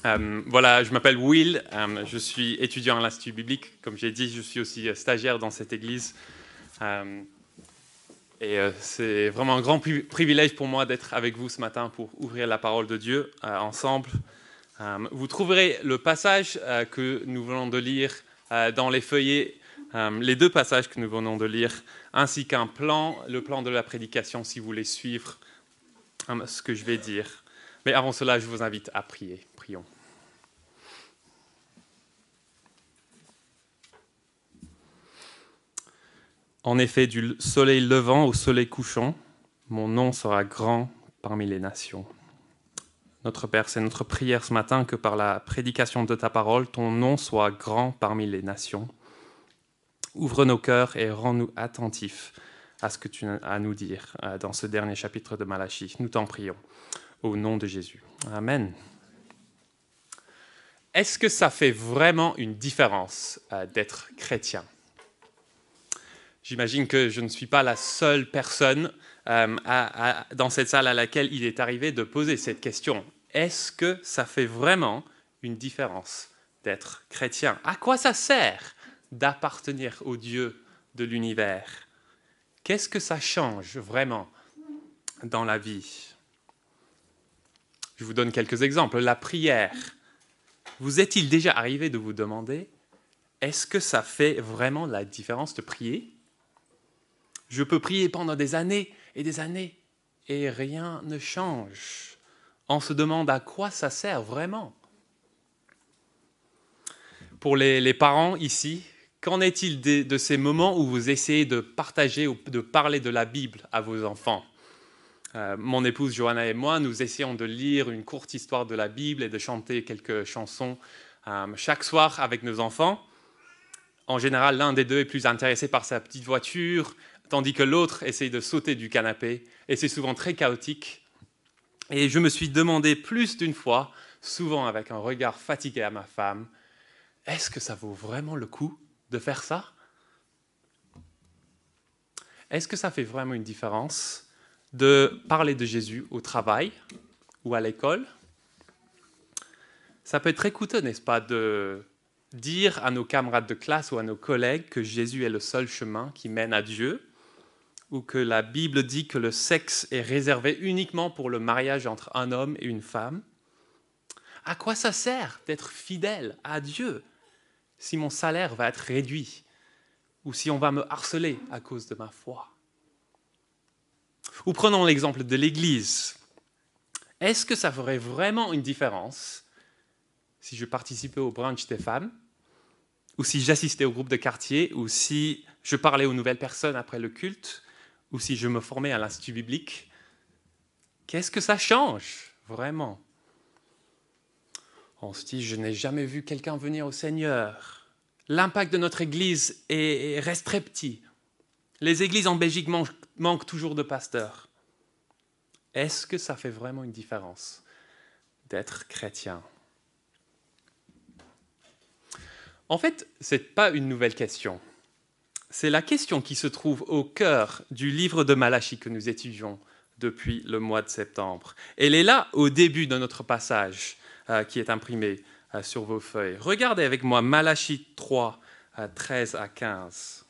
Voilà, je m'appelle Will, je suis étudiant à l'Institut biblique. Comme j'ai dit, je suis aussi stagiaire dans cette église. Euh, c'est vraiment un grand privilège pour moi d'être avec vous ce matin pour ouvrir la parole de Dieu ensemble. Vous trouverez le passage que nous venons de lire dans les feuillets, les deux passages que nous venons de lire, ainsi qu'un plan, le plan de la prédication, si vous voulez suivre ce que je vais dire. Mais avant cela, je vous invite à prier. Prions. En effet, du soleil levant au soleil couchant, mon nom sera grand parmi les nations. Notre Père, c'est notre prière ce matin que par la prédication de ta parole, ton nom soit grand parmi les nations. Ouvre nos cœurs et rends-nous attentifs à ce que tu as à nous dire dans ce dernier chapitre de Malachie. Nous t'en prions, au nom de Jésus. Amen. Est-ce que ça fait vraiment une différence d'être chrétien ? J'imagine que je ne suis pas la seule personne dans cette salle à laquelle il est arrivé de poser cette question. Est-ce que ça fait vraiment une différence d'être chrétien ? À quoi ça sert d'appartenir au Dieu de l'univers ? Qu'est-ce que ça change vraiment dans la vie ? Je vous donne quelques exemples. La prière. Vous est-il déjà arrivé de vous demander, est-ce que ça fait vraiment la différence de prier ? Je peux prier pendant des années et rien ne change. On se demande à quoi ça sert vraiment. Pour les parents ici, qu'en est-il de ces moments où vous essayez de partager ou de parler de la Bible à vos enfants ? Mon épouse Johanna et moi, nous essayons de lire une courte histoire de la Bible et de chanter quelques chansons chaque soir avec nos enfants. En général, l'un des deux est plus intéressé par sa petite voiture, tandis que l'autre essaye de sauter du canapé, et c'est souvent très chaotique. Et je me suis demandé plus d'une fois, souvent avec un regard fatigué à ma femme, est-ce que ça vaut vraiment le coup de faire ça ? Est-ce que ça fait vraiment une différence de parler de Jésus au travail ou à l'école ? Ça peut être très coûteux, n'est-ce pas, de dire à nos camarades de classe ou à nos collègues que Jésus est le seul chemin qui mène à Dieu, ou que la Bible dit que le sexe est réservé uniquement pour le mariage entre un homme et une femme. À quoi ça sert d'être fidèle à Dieu si mon salaire va être réduit ou si on va me harceler à cause de ma foi ? Ou prenons l'exemple de l'Église. Est-ce que ça ferait vraiment une différence si je participais au brunch des femmes, ou si j'assistais au groupe de quartier, ou si je parlais aux nouvelles personnes après le culte, ou si je me formais à l'Institut biblique? Qu'est-ce que ça change, vraiment ? On se dit, je n'ai jamais vu quelqu'un venir au Seigneur. L'impact de notre Église reste très petit. Les églises en Belgique manquent toujours de pasteurs. Est-ce que ça fait vraiment une différence d'être chrétien ? En fait, ce n'est pas une nouvelle question. C'est la question qui se trouve au cœur du livre de Malachie que nous étudions depuis le mois de septembre. Elle est là au début de notre passage qui est imprimé sur vos feuilles. Regardez avec moi Malachie 3, 13 à 15.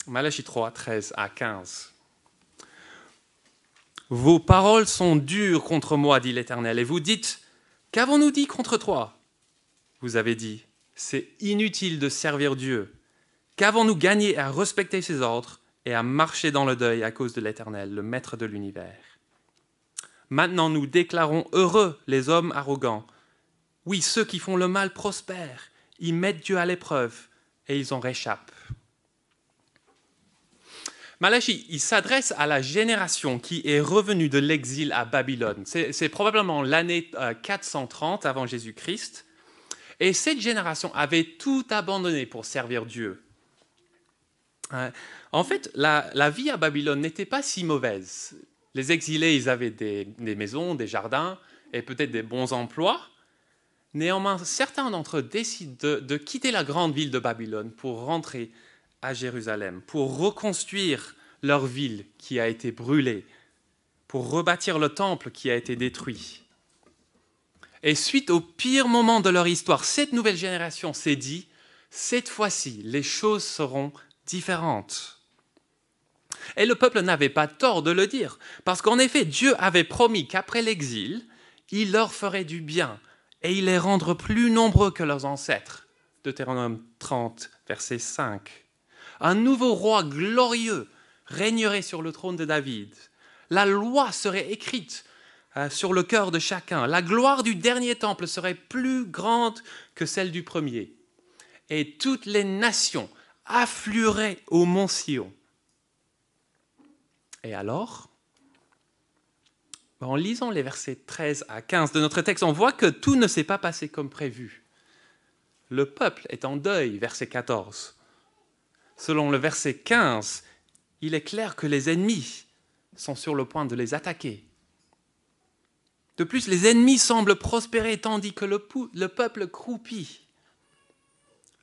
Malachie 3, 13 à 15. « Vos paroles sont dures contre moi, dit l'Éternel, et vous dites, qu'avons-nous dit contre toi ? Vous avez dit, c'est inutile de servir Dieu. Qu'avons-nous gagné à respecter ses ordres et à marcher dans le deuil à cause de l'Éternel, le Maître de l'univers ? Maintenant, nous déclarons heureux les hommes arrogants. Oui, ceux qui font le mal prospèrent. Ils mettent Dieu à l'épreuve et ils en réchappent. » Malachie, il s'adresse à la génération qui est revenue de l'exil à Babylone. C'est probablement l'année 430 avant Jésus-Christ. Et cette génération avait tout abandonné pour servir Dieu. En fait, la vie à Babylone n'était pas si mauvaise. Les exilés, ils avaient des maisons, des jardins et peut-être des bons emplois. Néanmoins, certains d'entre eux décident de quitter la grande ville de Babylone pour rentrer à Jérusalem, pour reconstruire leur ville qui a été brûlée, pour rebâtir le temple qui a été détruit. Et suite au pire moment de leur histoire, cette nouvelle génération s'est dit, cette fois-ci, les choses seront différentes. Et le peuple n'avait pas tort de le dire, parce qu'en effet, Dieu avait promis qu'après l'exil, il leur ferait du bien et il les rendrait plus nombreux que leurs ancêtres. Deutéronome 30, verset 5. Un nouveau roi glorieux régnerait sur le trône de David. La loi serait écrite sur le cœur de chacun. La gloire du dernier temple serait plus grande que celle du premier. Et toutes les nations afflueraient au mont Sion. Et alors, en lisant les versets 13 à 15 de notre texte, on voit que tout ne s'est pas passé comme prévu. Le peuple est en deuil, verset 14. Selon le verset 15, il est clair que les ennemis sont sur le point de les attaquer. De plus, les ennemis semblent prospérer tandis que le peuple croupit.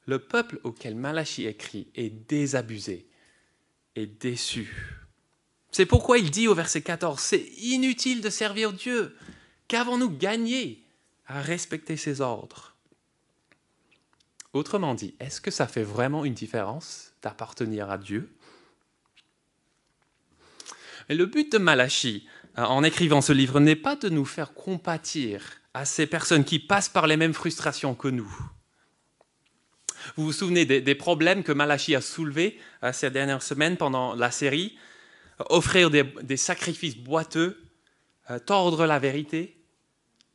Le peuple auquel Malachie écrit est désabusé et déçu. C'est pourquoi il dit au verset 14, « C'est inutile de servir Dieu. Qu'avons-nous gagné à respecter ses ordres ?» Autrement dit, est-ce que ça fait vraiment une différence d'appartenir à Dieu ? Et le but de Malachie, en écrivant ce livre, n'est pas de nous faire compatir à ces personnes qui passent par les mêmes frustrations que nous. Vous vous souvenez des problèmes que Malachie a soulevés ces dernières semaines pendant la série ? Offrir des sacrifices boiteux, tordre la vérité,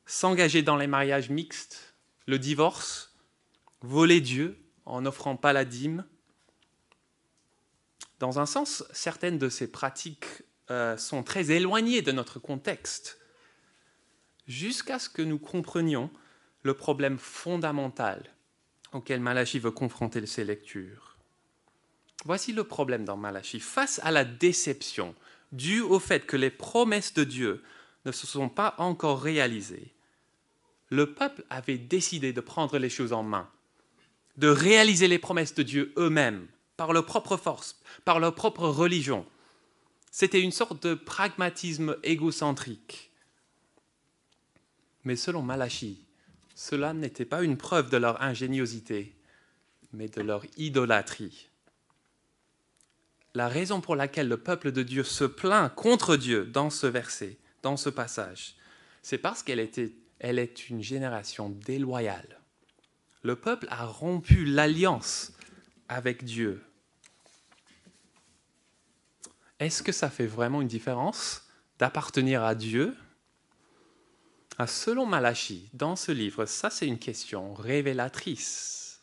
s'engager dans les mariages mixtes, le divorce, voler Dieu en n'offrant pas la dîme. Dans un sens, certaines de ces pratiques sont très éloignées de notre contexte, jusqu'à ce que nous comprenions le problème fondamental auquel Malachie veut confronter ses lectures. Voici le problème dans Malachie. Face à la déception due au fait que les promesses de Dieu ne se sont pas encore réalisées, le peuple avait décidé de prendre les choses en main, de réaliser les promesses de Dieu eux-mêmes, par leur propre force, par leur propre religion. C'était une sorte de pragmatisme égocentrique. Mais selon Malachie, cela n'était pas une preuve de leur ingéniosité, mais de leur idolâtrie. La raison pour laquelle le peuple de Dieu se plaint contre Dieu dans ce verset, dans ce passage, c'est parce qu'elle est une génération déloyale. Le peuple a rompu l'alliance avec Dieu. Est-ce que ça fait vraiment une différence d'appartenir à Dieu ? Selon Malachie, dans ce livre, ça c'est une question révélatrice.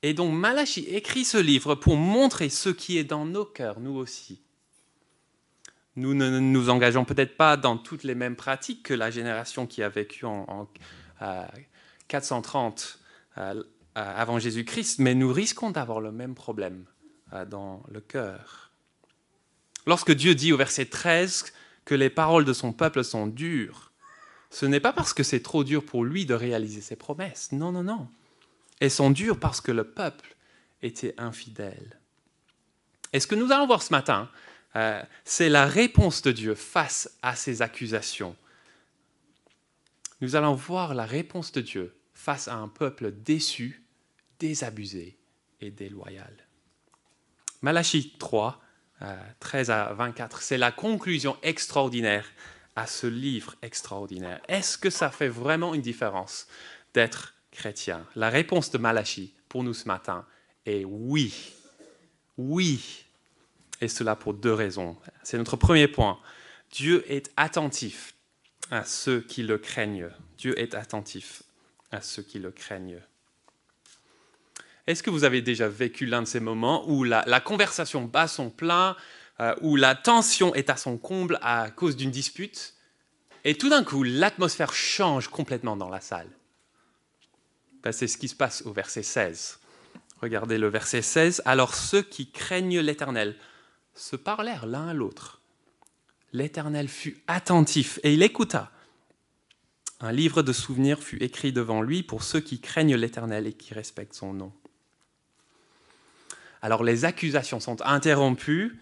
Et donc Malachie écrit ce livre pour montrer ce qui est dans nos cœurs, nous aussi. Nous ne nous engageons peut-être pas dans toutes les mêmes pratiques que la génération qui a vécu en 430 avant Jésus-Christ, mais nous risquons d'avoir le même problème dans le cœur. Lorsque Dieu dit au verset 13 que les paroles de son peuple sont dures, ce n'est pas parce que c'est trop dur pour lui de réaliser ses promesses. Non, non, non. Elles sont dures parce que le peuple était infidèle. Et ce que nous allons voir ce matin, c'est la réponse de Dieu face à ces accusations. Nous allons voir la réponse de Dieu face à un peuple déçu, désabusé et déloyal. Malachie 3, 13 à 24, c'est la conclusion extraordinaire à ce livre extraordinaire. Est-ce que ça fait vraiment une différence d'être chrétien? La réponse de Malachie pour nous ce matin est oui. Oui. Et cela pour deux raisons. C'est notre premier point. Dieu est attentif à ceux qui le craignent. Dieu est attentif à ceux qui le craignent. Est-ce que vous avez déjà vécu l'un de ces moments où la conversation bat son plein, où la tension est à son comble à cause d'une dispute, et tout d'un coup, l'atmosphère change complètement dans la salle? C'est ce qui se passe au verset 16. Regardez le verset 16. « Alors ceux qui craignent l'Éternel se parlèrent l'un à l'autre. L'Éternel fut attentif et il écouta. Un livre de souvenirs fut écrit devant lui pour ceux qui craignent l'Éternel et qui respectent son nom. » Alors les accusations sont interrompues.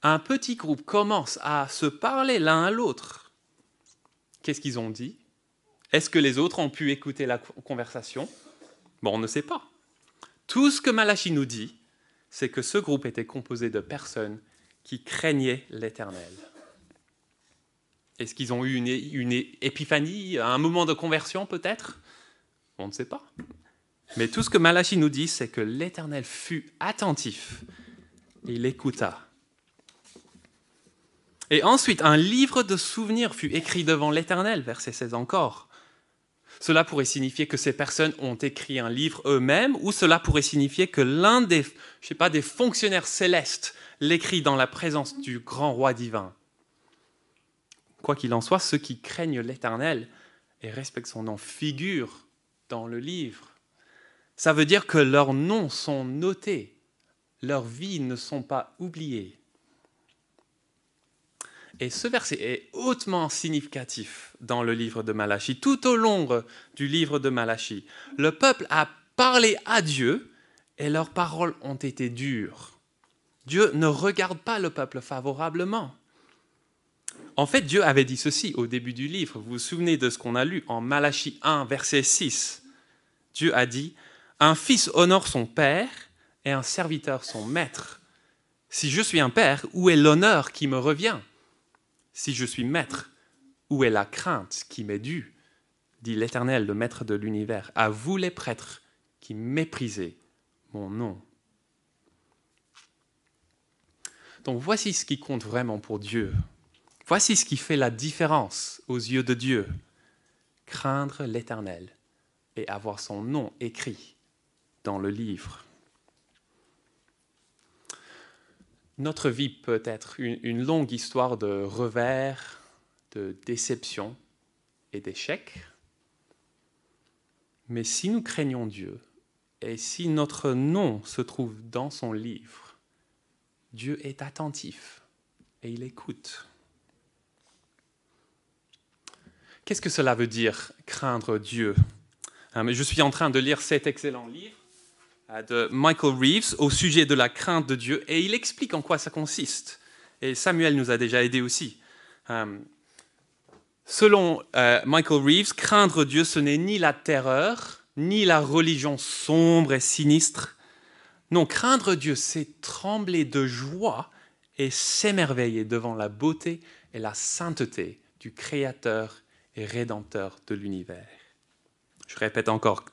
Un petit groupe commence à se parler l'un à l'autre. Qu'est-ce qu'ils ont dit? Est-ce que les autres ont pu écouter la conversation? Bon, on ne sait pas. Tout ce que Malachie nous dit, c'est que ce groupe était composé de personnes qui craignaient l'Éternel. Est-ce qu'ils ont eu une épiphanie, un moment de conversion peut-être? On ne sait pas. Mais tout ce que Malachie nous dit, c'est que l'Éternel fut attentif et il écouta. Et ensuite, un livre de souvenirs fut écrit devant l'Éternel, verset 16 encore. Cela pourrait signifier que ces personnes ont écrit un livre eux-mêmes, ou cela pourrait signifier que l'un des fonctionnaires célestes l'écrit dans la présence du grand roi divin. Quoi qu'il en soit, ceux qui craignent l'Éternel et respectent son nom figurent dans le livre. Ça veut dire que leurs noms sont notés, leurs vies ne sont pas oubliées. Et ce verset est hautement significatif dans le livre de Malachie. Tout au long du livre de Malachie, le peuple a parlé à Dieu et leurs paroles ont été dures. Dieu ne regarde pas le peuple favorablement. En fait, Dieu avait dit ceci au début du livre. Vous vous souvenez de ce qu'on a lu en Malachie 1, verset 6. Dieu a dit « Un fils honore son père et un serviteur son maître. Si je suis un père, où est l'honneur qui me revient ? Si je suis maître, où est la crainte qui m'est due ? Dit l'Éternel, le maître de l'univers. À vous les prêtres qui méprisez mon nom. » Donc voici ce qui compte vraiment pour Dieu. Voici ce qui fait la différence aux yeux de Dieu. Craindre l'Éternel et avoir son nom écrit dans le livre. Notre vie peut être une longue histoire de revers, de déceptions et d'échecs. Mais si nous craignons Dieu et si notre nom se trouve dans son livre, Dieu est attentif et il écoute. Qu'est-ce que cela veut dire, craindre Dieu ? Je suis en train de lire cet excellent livre de Michael Reeves au sujet de la crainte de Dieu et il explique en quoi ça consiste. Et Samuel nous a déjà aidés aussi. Selon Michael Reeves, craindre Dieu, ce n'est ni la terreur, ni la religion sombre et sinistre. Non, craindre Dieu, c'est trembler de joie et s'émerveiller devant la beauté et la sainteté du Créateur et Rédempteur de l'univers. Je répète encore,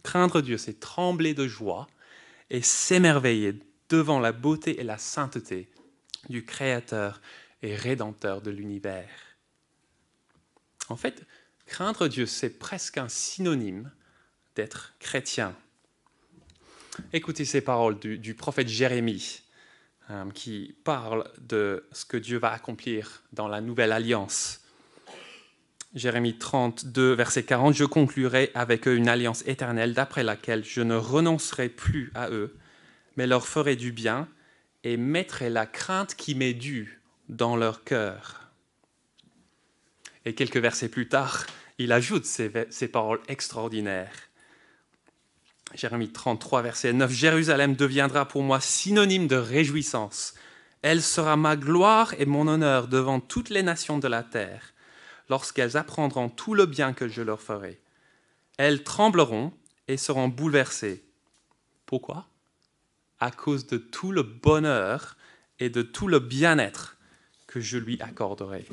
craindre Dieu, c'est trembler de joie et s'émerveiller devant la beauté et la sainteté du Créateur et Rédempteur de l'univers. En fait, craindre Dieu, c'est presque un synonyme d'être chrétien. Écoutez ces paroles du prophète Jérémie, qui parle de ce que Dieu va accomplir dans la nouvelle alliance. Jérémie 32, verset 40, « Je conclurai avec eux une alliance éternelle d'après laquelle je ne renoncerai plus à eux, mais leur ferai du bien et mettrai la crainte qui m'est due dans leur cœur. » Et quelques versets plus tard, il ajoute ces paroles extraordinaires. Jérémie 33, verset 9, « Jérusalem deviendra pour moi synonyme de réjouissance. Elle sera ma gloire et mon honneur devant toutes les nations de la terre. Lorsqu'elles apprendront tout le bien que je leur ferai. Elles trembleront et seront bouleversées. Pourquoi ? À cause de tout le bonheur et de tout le bien-être que je lui accorderai. »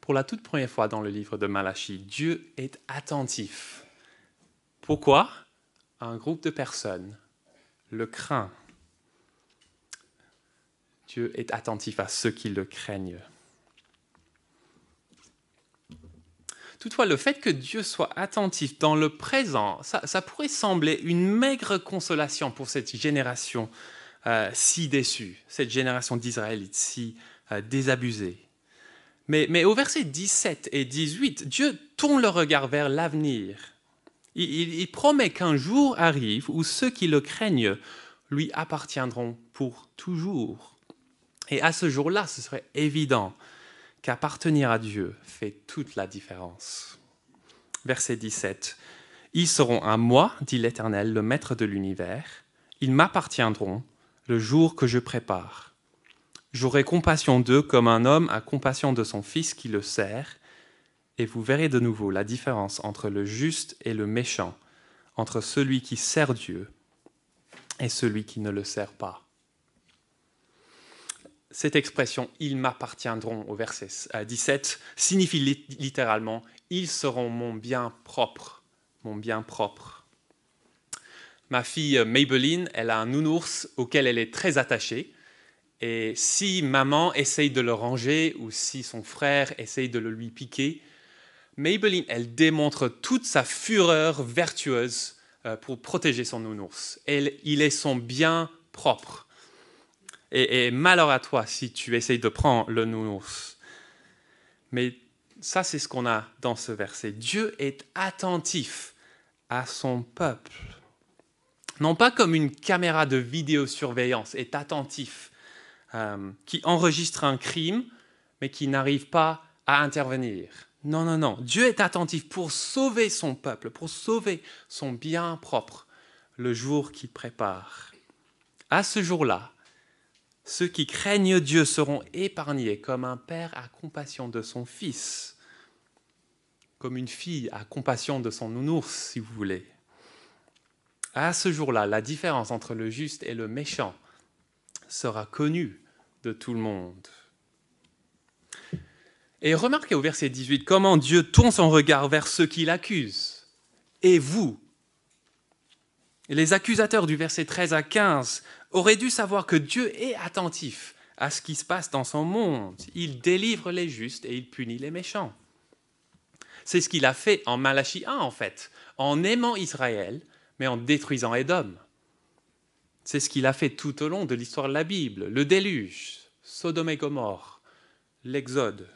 Pour la toute première fois dans le livre de Malachie, Dieu est attentif. Pourquoi ? Un groupe de personnes le craint. Dieu est attentif à ceux qui le craignent. Toutefois, le fait que Dieu soit attentif dans le présent, ça pourrait sembler une maigre consolation pour cette génération si déçue, cette génération d'Israélites si désabusée. Mais au verset 17 et 18, Dieu tourne le regard vers l'avenir. Il promet qu'un jour arrive où ceux qui le craignent lui appartiendront pour toujours. Et à ce jour-là, ce serait évident qu'appartenir à Dieu fait toute la différence. Verset 17. « Ils seront à moi, dit l'Éternel, le Maître de l'univers. Ils m'appartiendront le jour que je prépare. J'aurai compassion d'eux comme un homme a compassion de son fils qui le sert, et vous verrez de nouveau la différence entre le juste et le méchant, entre celui qui sert Dieu et celui qui ne le sert pas. Cette expression « ils m'appartiendront » au verset 17 signifie littéralement « ils seront mon bien propre ». Mon bien propre. Ma fille Maybelline, elle a un nounours auquel elle est très attachée. Et si maman essaye de le ranger ou si son frère essaye de le lui piquer, Maybelline, elle démontre toute sa fureur vertueuse pour protéger son nounours. Il est son bien propre. Et malheur à toi si tu essayes de prendre le nounours. Mais ça, c'est ce qu'on a dans ce verset. Dieu est attentif à son peuple. Non pas comme une caméra de vidéosurveillance est attentif, qui enregistre un crime, mais qui n'arrive pas à intervenir. Non, non, non. Dieu est attentif pour sauver son peuple, pour sauver son bien propre, le jour qu'il prépare. À ce jour-là, ceux qui craignent Dieu seront épargnés comme un père a compassion de son fils, comme une fille a compassion de son nounours, si vous voulez. À ce jour-là, la différence entre le juste et le méchant sera connue de tout le monde. Et remarquez au verset 18 comment Dieu tourne son regard vers ceux qui l'accusent. Et vous, les accusateurs du verset 13 à 15, auraient dû savoir que Dieu est attentif à ce qui se passe dans son monde. Il délivre les justes et il punit les méchants. C'est ce qu'il a fait en Malachie 1, en fait, en aimant Israël, mais en détruisant Édom. C'est ce qu'il a fait tout au long de l'histoire de la Bible, le déluge, Sodome et Gomorrhe, l'Exode.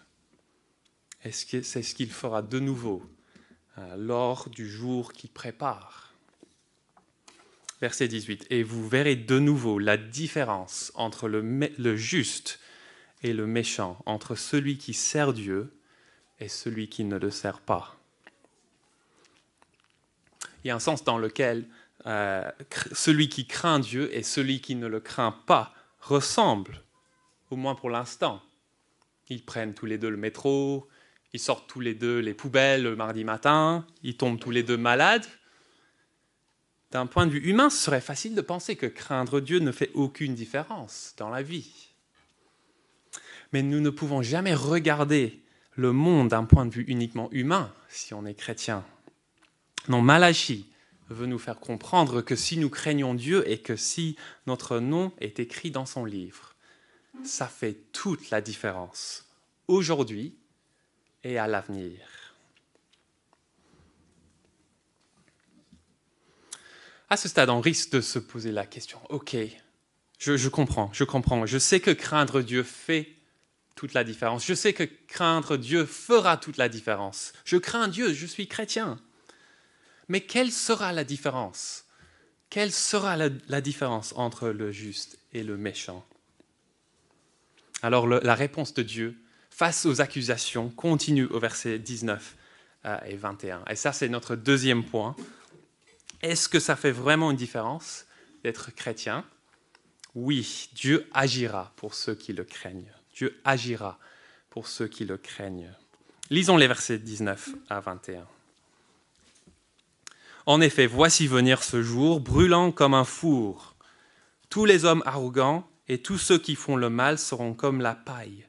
Et c'est ce qu'il fera de nouveau lors du jour qu'il prépare. Verset 18. « Et vous verrez de nouveau la différence entre le juste et le méchant, entre celui qui sert Dieu et celui qui ne le sert pas. » Il y a un sens dans lequel celui qui craint Dieu et celui qui ne le craint pas ressemblent, au moins pour l'instant. Ils prennent tous les deux le métro, ils sortent tous les deux les poubelles le mardi matin, ils tombent tous les deux malades. D'un point de vue humain, ce serait facile de penser que craindre Dieu ne fait aucune différence dans la vie. Mais nous ne pouvons jamais regarder le monde d'un point de vue uniquement humain si on est chrétien. Non, Malachie veut nous faire comprendre que si nous craignons Dieu et que si notre nom est écrit dans son livre, ça fait toute la différence, aujourd'hui et à l'avenir. À ce stade, on risque de se poser la question, ok, je comprends, je sais que craindre Dieu fait toute la différence, je sais que craindre Dieu fera toute la différence, je crains Dieu, je suis chrétien. Mais quelle sera la différence? Quelle sera la différence entre le juste et le méchant? Alors la réponse de Dieu face aux accusations continue au verset 19 et 21. Et ça, c'est notre deuxième point. Est-ce que ça fait vraiment une différence d'être chrétien? Oui, Dieu agira pour ceux qui le craignent. Dieu agira pour ceux qui le craignent. Lisons les versets 19 à 21. En effet, voici venir ce jour, brûlant comme un four. Tous les hommes arrogants et tous ceux qui font le mal seront comme la paille.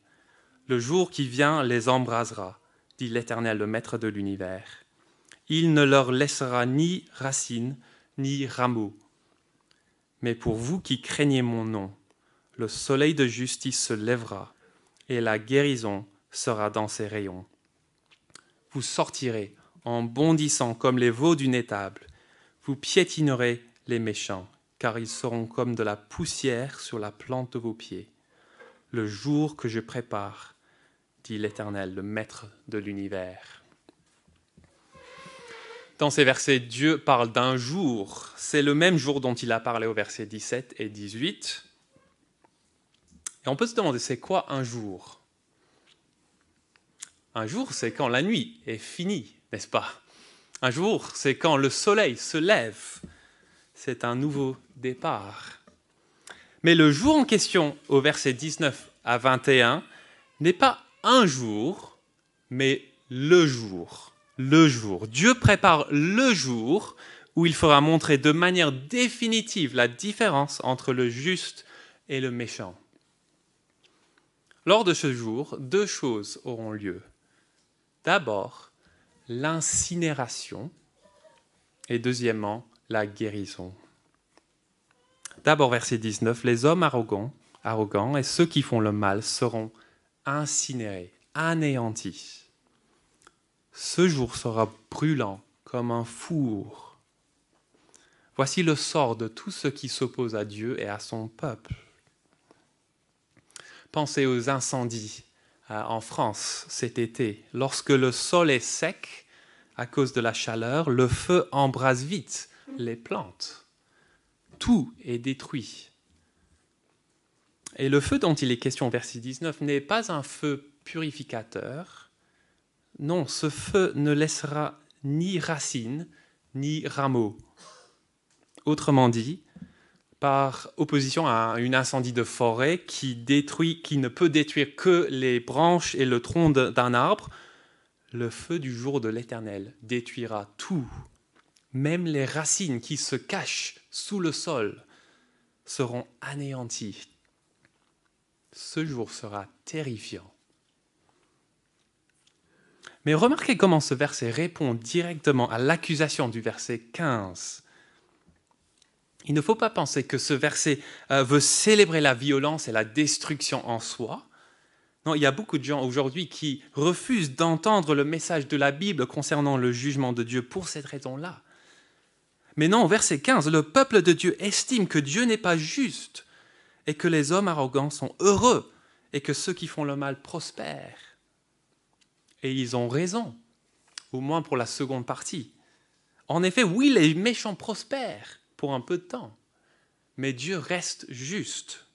Le jour qui vient les embrasera, dit l'Éternel, le Maître de l'univers. Il ne leur laissera ni racines, ni rameaux. Mais pour vous qui craignez mon nom, le soleil de justice se lèvera, et la guérison sera dans ses rayons. Vous sortirez en bondissant comme les veaux d'une étable. Vous piétinerez les méchants, car ils seront comme de la poussière sur la plante de vos pieds. Le jour que je prépare, dit l'Éternel, le Maître de l'univers. Dans ces versets, Dieu parle d'un jour. C'est le même jour dont il a parlé au verset 17 et 18. Et on peut se demander, c'est quoi un jour? Un jour, c'est quand la nuit est finie, n'est-ce pas? Un jour, c'est quand le soleil se lève. C'est un nouveau départ. Mais le jour en question, au verset 19 à 21 n'est pas un jour, mais le jour. Le jour. Dieu prépare le jour où il fera montrer de manière définitive la différence entre le juste et le méchant. Lors de ce jour, 2 choses auront lieu. D'abord, l'incinération et deuxièmement, la guérison. D'abord, verset 19, les hommes arrogants et ceux qui font le mal seront incinérés, anéantis. Ce jour sera brûlant comme un four. Voici le sort de tous ceux qui s'opposent à Dieu et à son peuple. Pensez aux incendies en France cet été. Lorsque le sol est sec à cause de la chaleur, le feu embrase vite les plantes. Tout est détruit. Et le feu dont il est question au verset 19 n'est pas un feu purificateur. Non, ce feu ne laissera ni racines ni rameaux. Autrement dit, par opposition à un incendie de forêt qui ne peut détruire que les branches et le tronc d'un arbre, le feu du jour de l'Éternel détruira tout. Même les racines qui se cachent sous le sol seront anéanties. Ce jour sera terrifiant. Mais remarquez comment ce verset répond directement à l'accusation du verset 15. Il ne faut pas penser que ce verset veut célébrer la violence et la destruction en soi. Non, il y a beaucoup de gens aujourd'hui qui refusent d'entendre le message de la Bible concernant le jugement de Dieu pour cette raison-là. Mais non, au verset 15, le peuple de Dieu estime que Dieu n'est pas juste et que les hommes arrogants sont heureux et que ceux qui font le mal prospèrent. Et ils ont raison, au moins pour la seconde partie. En effet, oui, les méchants prospèrent pour un peu de temps, mais Dieu reste juste.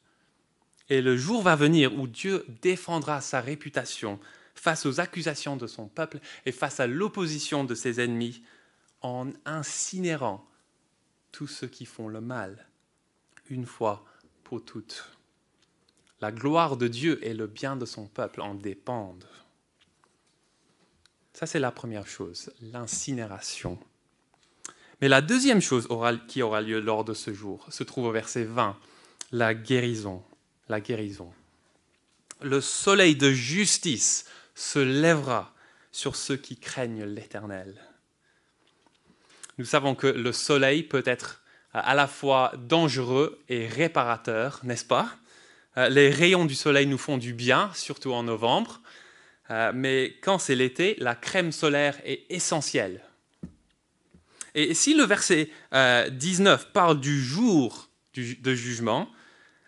Et le jour va venir où Dieu défendra sa réputation face aux accusations de son peuple et face à l'opposition de ses ennemis en incinérant tous ceux qui font le mal, une fois pour toutes. La gloire de Dieu et le bien de son peuple en dépendent. Ça, c'est la première chose, l'incinération. Mais la deuxième chose qui aura lieu lors de ce jour se trouve au verset 20, la guérison. La guérison. Le soleil de justice se lèvera sur ceux qui craignent l'Éternel. Nous savons que le soleil peut être à la fois dangereux et réparateur, n'est-ce pas? Les rayons du soleil nous font du bien, surtout en novembre, mais quand c'est l'été, la crème solaire est essentielle. Et si le verset 19 parle du jour de jugement,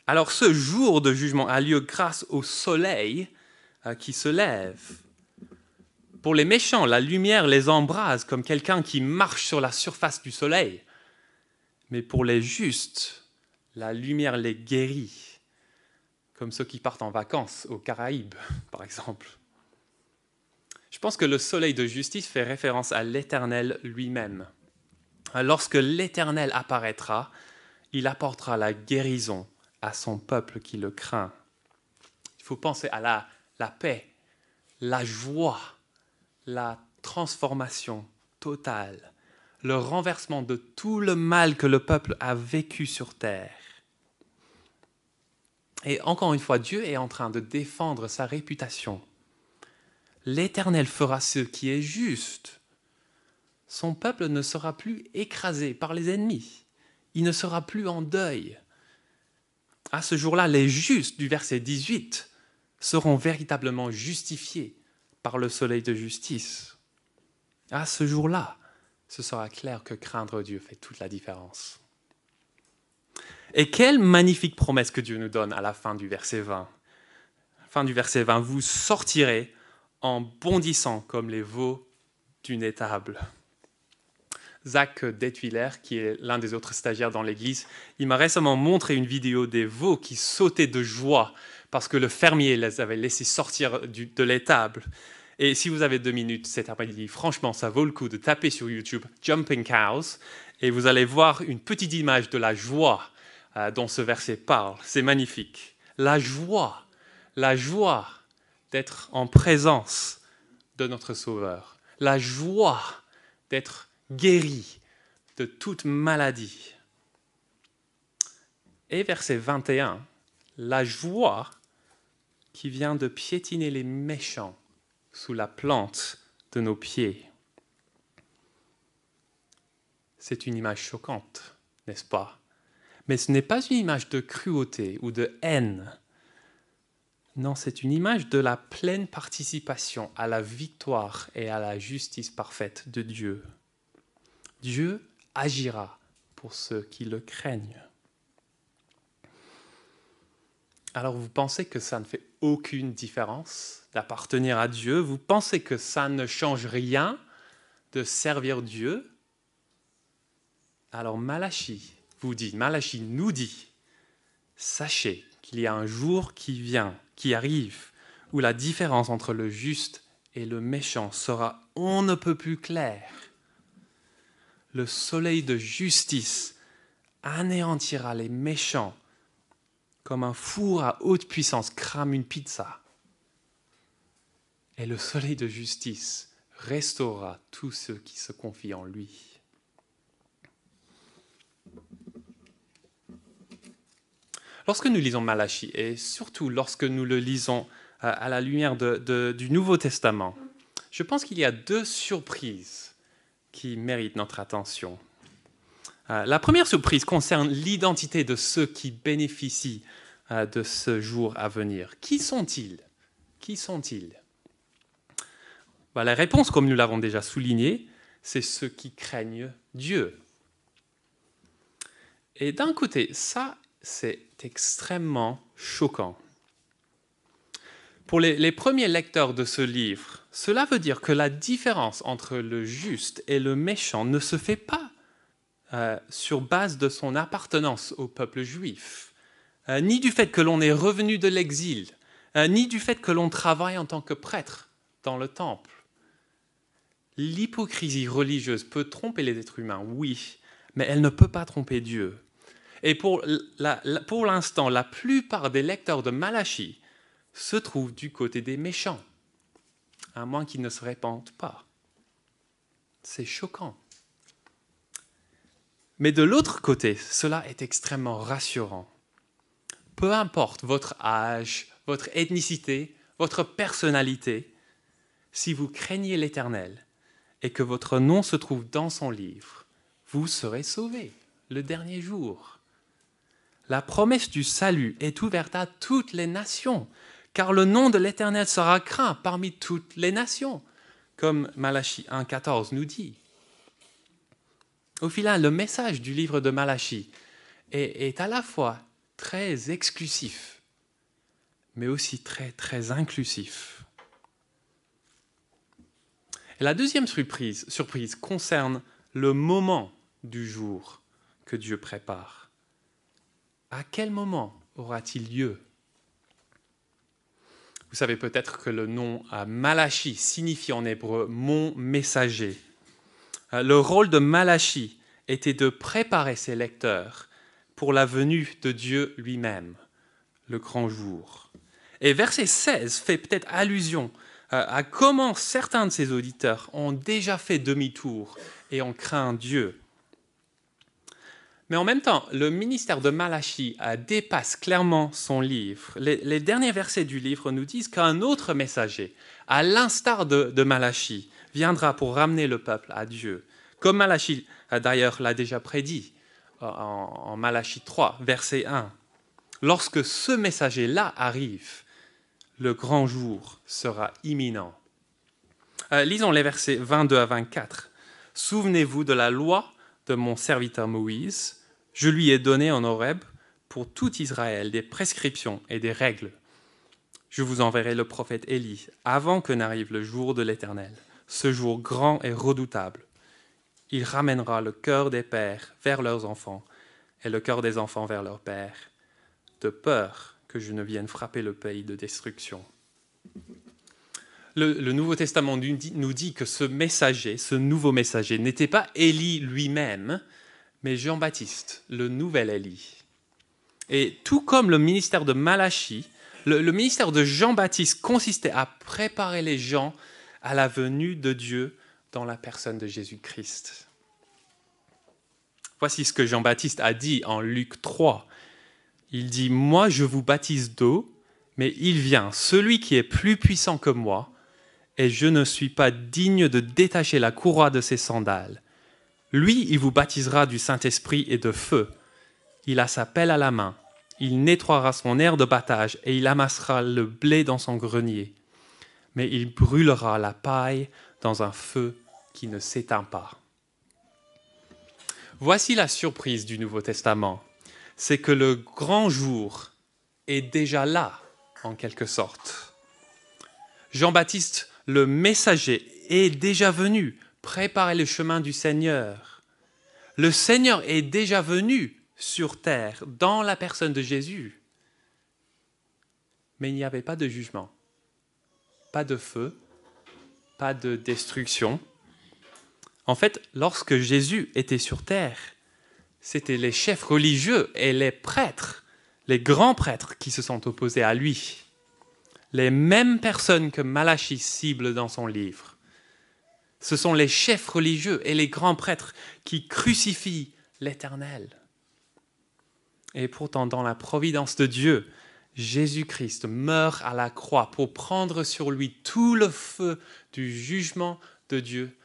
alors ce jour de jugement a lieu grâce au soleil qui se lève. Pour les méchants, la lumière les embrase comme quelqu'un qui marche sur la surface du soleil. Mais pour les justes, la lumière les guérit, comme ceux qui partent en vacances aux Caraïbes, par exemple. Je pense que le soleil de justice fait référence à l'Éternel lui-même. Lorsque l'Éternel apparaîtra, il apportera la guérison à son peuple qui le craint. Il faut penser à la paix, la joie, la transformation totale, le renversement de tout le mal que le peuple a vécu sur terre. Et encore une fois, Dieu est en train de défendre sa réputation. L'Éternel fera ce qui est juste. Son peuple ne sera plus écrasé par les ennemis. Il ne sera plus en deuil. À ce jour-là, les justes du verset 18 seront véritablement justifiés par le soleil de justice. À ce jour-là, ce sera clair que craindre Dieu fait toute la différence. Et quelle magnifique promesse que Dieu nous donne à la fin du verset 20. Fin du verset 20, vous sortirez en bondissant comme les veaux d'une étable. Zach Detwiller, qui est l'un des autres stagiaires dans l'église, il m'a récemment montré une vidéo des veaux qui sautaient de joie parce que le fermier les avait laissés sortir de l'étable. Et si vous avez 2 minutes cet après-midi, franchement, ça vaut le coup de taper sur YouTube « Jumping Cows » et vous allez voir une petite image de la joie dont ce verset parle. C'est magnifique. La joie la joie d'être en présence de notre Sauveur, la joie d'être guéri de toute maladie. Et verset 21, la joie qui vient de piétiner les méchants sous la plante de nos pieds. C'est une image choquante, n'est-ce pas? Mais ce n'est pas une image de cruauté ou de haine. Non, c'est une image de la pleine participation à la victoire et à la justice parfaite de Dieu. Dieu agira pour ceux qui le craignent. Alors vous pensez que ça ne fait aucune différence d'appartenir à Dieu? Vous pensez que ça ne change rien de servir Dieu? Alors Malachie nous dit, sachez qu'il y a un jour qui vient, qui arrive, où la différence entre le juste et le méchant sera on ne peut plus claire. Le soleil de justice anéantira les méchants comme un four à haute puissance crame une pizza. Et le soleil de justice restaurera tous ceux qui se confient en lui. Lorsque nous lisons Malachie, et surtout lorsque nous le lisons à la lumière du Nouveau Testament, je pense qu'il y a deux surprises qui méritent notre attention. La première surprise concerne l'identité de ceux qui bénéficient de ce jour à venir. Qui sont-ils? Qui sont-ils? La réponse, comme nous l'avons déjà souligné, c'est ceux qui craignent Dieu. Et d'un côté, ça, c'est extrêmement choquant. Pour les premiers lecteurs de ce livre, cela veut dire que la différence entre le juste et le méchant ne se fait pas sur base de son appartenance au peuple juif, ni du fait que l'on est revenu de l'exil, ni du fait que l'on travaille en tant que prêtre dans le temple. L'hypocrisie religieuse peut tromper les êtres humains, oui, mais elle ne peut pas tromper Dieu. Et pour l'instant, la plupart des lecteurs de Malachie se trouvent du côté des méchants, à moins qu'ils ne se répandent pas. C'est choquant. Mais de l'autre côté, cela est extrêmement rassurant. Peu importe votre âge, votre ethnicité, votre personnalité, si vous craignez l'Éternel et que votre nom se trouve dans son livre, vous serez sauvés le dernier jour. La promesse du salut est ouverte à toutes les nations, car le nom de l'Éternel sera craint parmi toutes les nations, comme Malachie 1,14 nous dit. Au final, le message du livre de Malachie est à la fois très exclusif, mais aussi très, très inclusif. Et la deuxième surprise concerne le moment du jour que Dieu prépare. À quel moment aura-t-il lieu? Vous savez peut-être que le nom Malachie signifie en hébreu « mon messager ». Le rôle de Malachie était de préparer ses lecteurs pour la venue de Dieu lui-même, le grand jour. Et verset 16 fait peut-être allusion à comment certains de ses auditeurs ont déjà fait demi-tour et ont craint Dieu. Mais en même temps, le ministère de Malachie dépasse clairement son livre. Les derniers versets du livre nous disent qu'un autre messager, à l'instar de Malachie, viendra pour ramener le peuple à Dieu. Comme Malachie, d'ailleurs, l'a déjà prédit en Malachie 3, verset 1. Lorsque ce messager-là arrive, le grand jour sera imminent. Lisons les versets 22 à 24. « Souvenez-vous de la loi de mon serviteur Moïse. Je lui ai donné en Horeb pour tout Israël des prescriptions et des règles. Je vous enverrai le prophète Élie avant que n'arrive le jour de l'Éternel, ce jour grand et redoutable. Il ramènera le cœur des pères vers leurs enfants et le cœur des enfants vers leurs pères, de peur que je ne vienne frapper le pays de destruction. » Le Nouveau Testament nous dit que ce messager, ce nouveau messager, n'était pas Élie lui-même, mais Jean-Baptiste, le nouvel Élie. Et tout comme le ministère de Malachie, Le ministère de Jean-Baptiste consistait à préparer les gens à la venue de Dieu dans la personne de Jésus-Christ. Voici ce que Jean-Baptiste a dit en Luc 3. Il dit « Moi, je vous baptise d'eau, mais il vient, celui qui est plus puissant que moi, et je ne suis pas digne de détacher la courroie de ses sandales. Lui, il vous baptisera du Saint-Esprit et de feu. Il a sa pelle à la main. Il nettoiera son aire de battage et il amassera le blé dans son grenier. Mais il brûlera la paille dans un feu qui ne s'éteint pas. » Voici la surprise du Nouveau Testament. C'est que le grand jour est déjà là, en quelque sorte. Jean-Baptiste, le messager, est déjà venu préparer le chemin du Seigneur. Le Seigneur est déjà venu sur terre, dans la personne de Jésus. Mais il n'y avait pas de jugement, pas de feu, pas de destruction. En fait, lorsque Jésus était sur terre, c'était les chefs religieux et les prêtres, les grands prêtres qui se sont opposés à lui. Les mêmes personnes que Malachie cible dans son livre. Ce sont les chefs religieux et les grands prêtres qui crucifient l'Éternel. Et pourtant, dans la providence de Dieu, Jésus-Christ meurt à la croix pour prendre sur lui tout le feu du jugement de Dieu,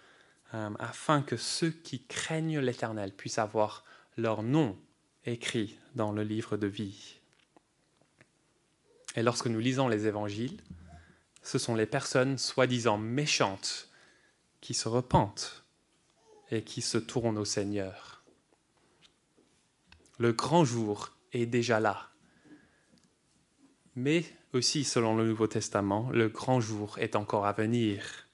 afin que ceux qui craignent l'Éternel puissent avoir leur nom écrit dans le livre de vie. Et lorsque nous lisons les évangiles, ce sont les personnes soi-disant méchantes qui se repentent et qui se tournent au Seigneur. Le grand jour est déjà là. Mais aussi, selon le Nouveau Testament, le grand jour est encore à venir.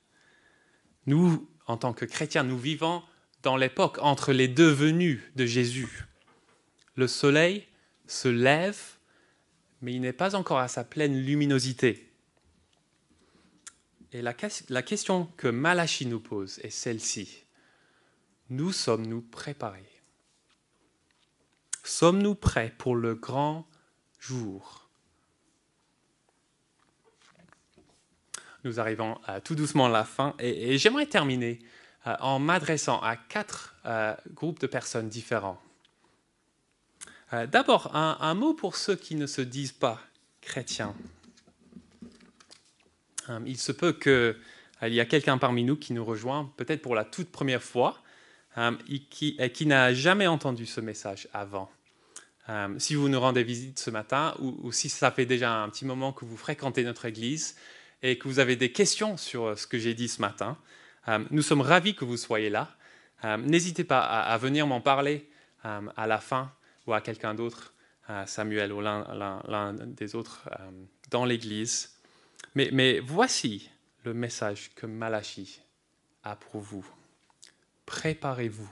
Nous, en tant que chrétiens, nous vivons dans l'époque entre les deux venues de Jésus. Le soleil se lève, mais il n'est pas encore à sa pleine luminosité. Et la question que Malachie nous pose est celle-ci. Nous sommes-nous préparés? Sommes-nous prêts pour le grand jour? Nous arrivons tout doucement à la fin et j'aimerais terminer en m'adressant à 4 groupes de personnes différents. D'abord, un mot pour ceux qui ne se disent pas chrétiens. Il se peut qu'il y a quelqu'un parmi nous qui nous rejoint, peut-être pour la toute première fois, et qui n'a jamais entendu ce message avant. Si vous nous rendez visite ce matin, ou si ça fait déjà un petit moment que vous fréquentez notre église et que vous avez des questions sur ce que j'ai dit ce matin, nous sommes ravis que vous soyez là. N'hésitez pas à venir m'en parler à la fin ou à quelqu'un d'autre, Samuel ou l'un des autres dans l'église. Mais voici le message que Malachie a pour vous. Préparez-vous.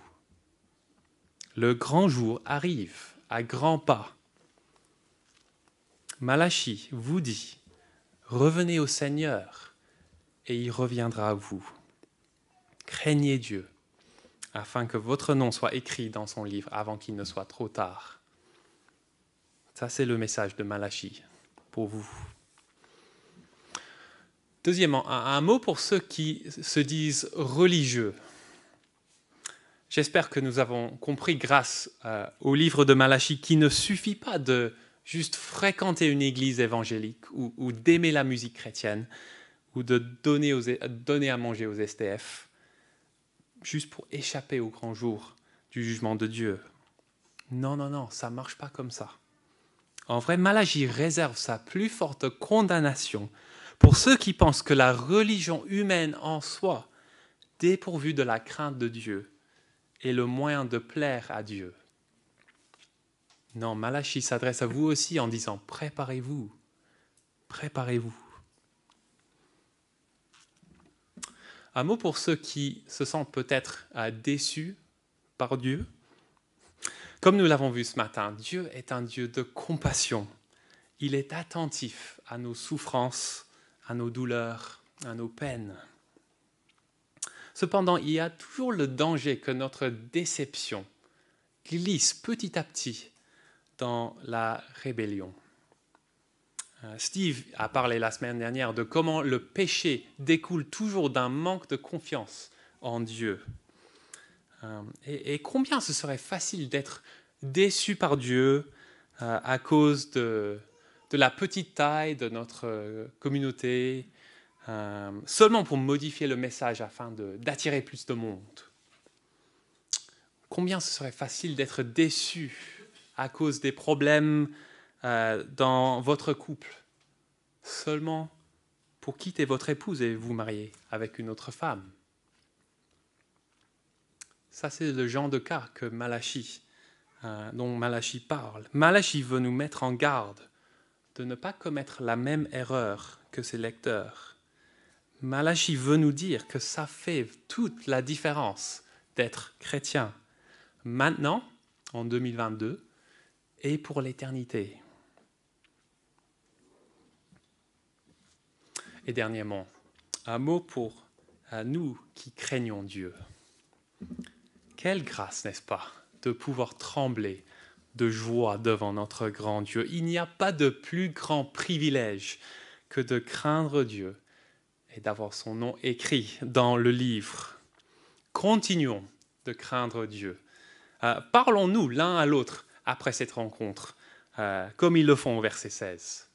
Le grand jour arrive à grands pas. Malachie vous dit, revenez au Seigneur et il reviendra à vous. Craignez Dieu, afin que votre nom soit écrit dans son livre avant qu'il ne soit trop tard. Ça, c'est le message de Malachie pour vous. Deuxièmement, un mot pour ceux qui se disent religieux. J'espère que nous avons compris grâce au livre de Malachie qu'il ne suffit pas de juste fréquenter une église évangélique ou d'aimer la musique chrétienne ou de donner à manger aux SDF juste pour échapper au grand jour du jugement de Dieu. Non, ça ne marche pas comme ça. En vrai, Malachie réserve sa plus forte condamnation pour ceux qui pensent que la religion humaine en soi, dépourvue de la crainte de Dieu, est le moyen de plaire à Dieu. Non, Malachie s'adresse à vous aussi en disant « Préparez-vous, préparez-vous ». Un mot pour ceux qui se sentent peut-être déçus par Dieu. Comme nous l'avons vu ce matin, Dieu est un Dieu de compassion. Il est attentif à nos souffrances, à nos douleurs, à nos peines. Cependant, il y a toujours le danger que notre déception glisse petit à petit dans la rébellion. Steve a parlé la semaine dernière de comment le péché découle toujours d'un manque de confiance en Dieu. Et combien ce serait facile d'être déçu par Dieu à cause de la petite taille de notre communauté, seulement pour modifier le message afin d'attirer plus de monde. Combien ce serait facile d'être déçu à cause des problèmes dans votre couple, seulement pour quitter votre épouse et vous marier avec une autre femme. Ça, c'est le genre de cas que dont Malachie parle. Malachie veut nous mettre en garde de ne pas commettre la même erreur que ses lecteurs. Malachie veut nous dire que ça fait toute la différence d'être chrétien, maintenant, en 2022, et pour l'éternité. Et dernièrement, un mot pour nous qui craignons Dieu. Quelle grâce, n'est-ce pas, de pouvoir trembler de joie devant notre grand Dieu. Il n'y a pas de plus grand privilège que de craindre Dieu et d'avoir son nom écrit dans le livre. Continuons de craindre Dieu. Parlons-nous l'un à l'autre après cette rencontre, comme ils le font au verset 16.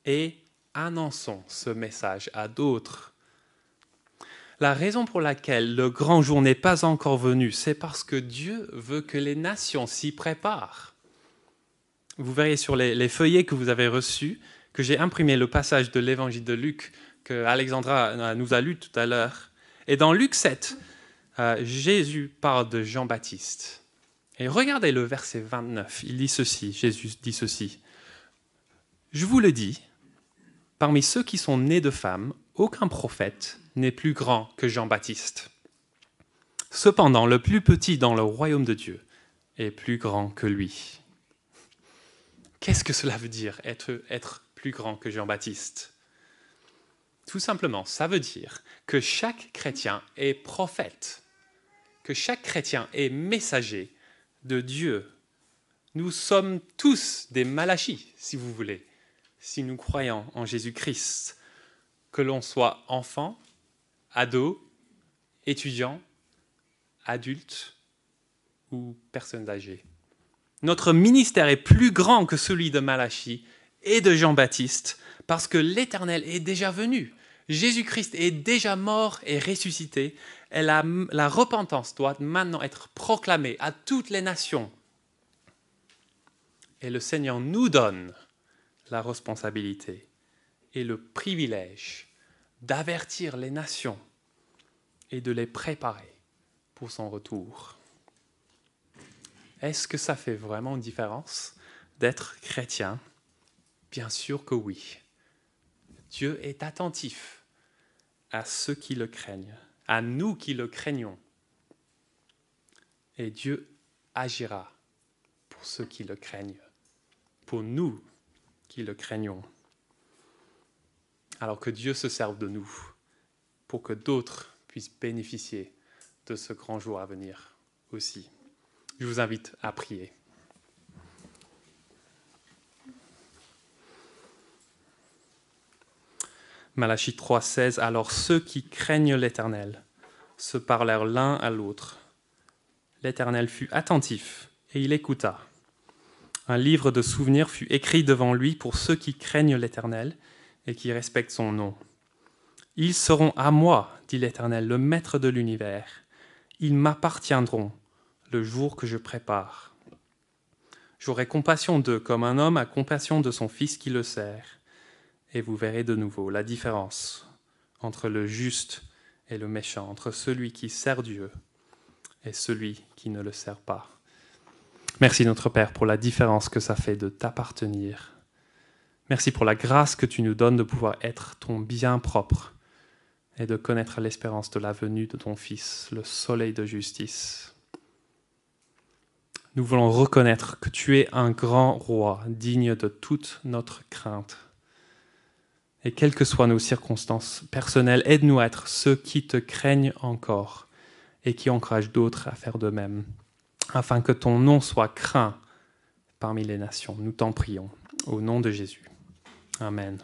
Et annonçons ce message à d'autres. La raison pour laquelle le grand jour n'est pas encore venu, c'est parce que Dieu veut que les nations s'y préparent. Vous verrez sur les feuillets que vous avez reçus que j'ai imprimé le passage de l'évangile de Luc que Alexandra nous a lu tout à l'heure. Et dans Luc 7, Jésus parle de Jean-Baptiste. Et regardez le verset 29, il dit ceci, Jésus dit ceci. « Je vous le dis, parmi ceux qui sont nés de femmes, aucun prophète n'est plus grand que Jean-Baptiste. Cependant, le plus petit dans le royaume de Dieu est plus grand que lui. » Qu'est-ce que cela veut dire, être plus grand que Jean-Baptiste? Tout simplement, ça veut dire que chaque chrétien est prophète, que chaque chrétien est messager de Dieu. Nous sommes tous des Malachis, si vous voulez, si nous croyons en Jésus-Christ, que l'on soit enfant, ado, étudiant, adulte ou personnes âgées. Notre ministère est plus grand que celui de Malachie et de Jean-Baptiste parce que l'Éternel est déjà venu. Jésus-Christ est déjà mort et ressuscité. Et la repentance doit maintenant être proclamée à toutes les nations. Et le Seigneur nous donne la responsabilité et le privilège d'avertir les nations et de les préparer pour son retour. Est-ce que ça fait vraiment une différence d'être chrétien? Bien sûr que oui. Dieu est attentif à ceux qui le craignent, à nous qui le craignons. Et Dieu agira pour ceux qui le craignent, pour nous qui le craignons. Alors que Dieu se serve de nous pour que d'autres puissent bénéficier de ce grand jour à venir aussi. Je vous invite à prier. Malachie 3,16 « Alors ceux qui craignent l'Éternel se parlèrent l'un à l'autre. L'Éternel fut attentif et il écouta. Un livre de souvenirs fut écrit devant lui pour ceux qui craignent l'Éternel et qui respectent son nom. Ils seront à moi, dit l'Éternel, le Maître de l'univers. Ils m'appartiendront le jour que je prépare. J'aurai compassion d'eux comme un homme a compassion de son fils qui le sert. Et vous verrez de nouveau la différence entre le juste et le méchant, entre celui qui sert Dieu et celui qui ne le sert pas. Merci notre Père pour la différence que ça fait de t'appartenir. Merci pour la grâce que tu nous donnes de pouvoir être ton bien propre et de connaître l'espérance de la venue de ton Fils, le soleil de justice. Nous voulons reconnaître que tu es un grand roi, digne de toute notre crainte. Et quelles que soient nos circonstances personnelles, aide-nous à être ceux qui te craignent encore et qui encouragent d'autres à faire de même, afin que ton nom soit craint parmi les nations. Nous t'en prions. Au nom de Jésus. Amen.